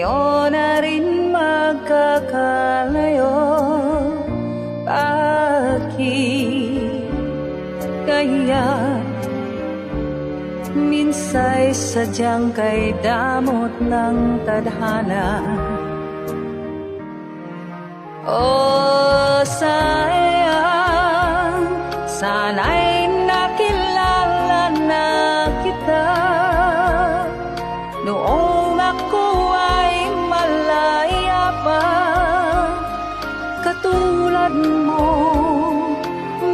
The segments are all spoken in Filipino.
ngayon na rin magkakalayo. Bakit kaya minsa'y sadyang kay damot ng tadhana? Oh, sayang, sana'y nakilala na kita noong ako ay malaya pa. Katulad mo,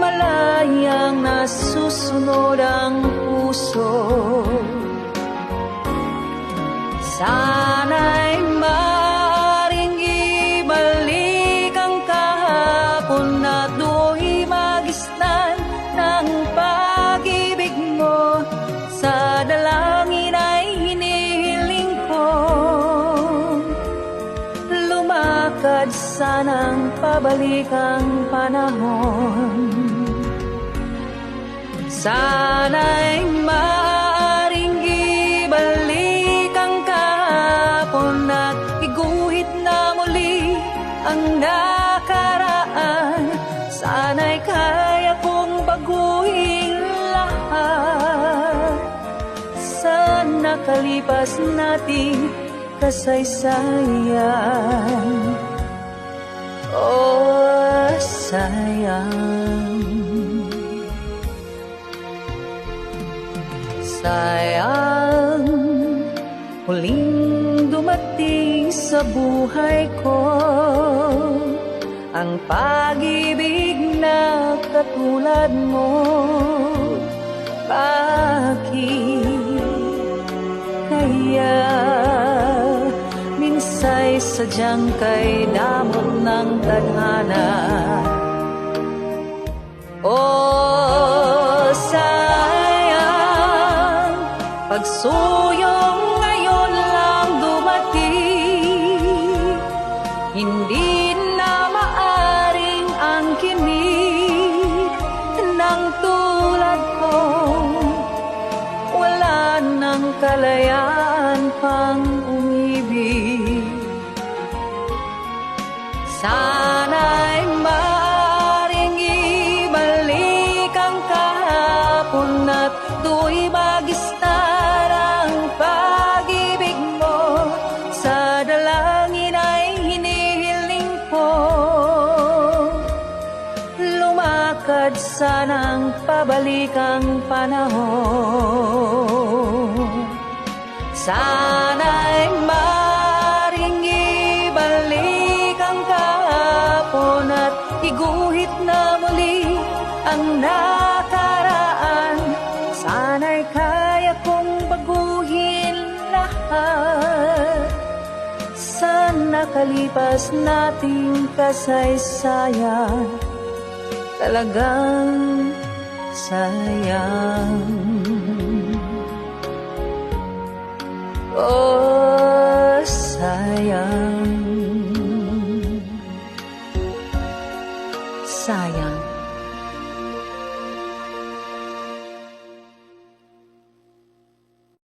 malayang nasusunod ang puso. Sana'y maaaring ibalik ang kahapon na do'y magisnan ng pag-ibig mo. Sa dalangin ay hinihiling ko, lumakad sanang pabalik ang panahon. Sana'y maaaring ibalik ang kahapon at iguhit na muli ang nakaraan. Sana'y kaya kong baguhin lahat sa nakalipas nating kasaysayan. Oh, sayang, sayang, huling dumating sa buhay ko ang pag-ibig na katulad mo. Bakit kaya minsa'y sadyang kay damot ng tadhana? Oh, sayang, pagsuyong ngayon lang dumating, hindi na maaring angkinin ng tulad ko. Wala nang kalayaan pang umibig. Sana'y maaaring ibalik ang kahapon at do'y magisnan ang pag-ibig mo. Sa dalangin ay hinihiling ko, lumakad sanang pabalik ang panahon. Sana'y maaaring ibalik ang kahapon at iguhit na muli ang nakaraan. Sana'y kaya kong baguhin lahat sa nakalipas nating kasaysayan. Talagang sayang. Oh, sayang, sayang.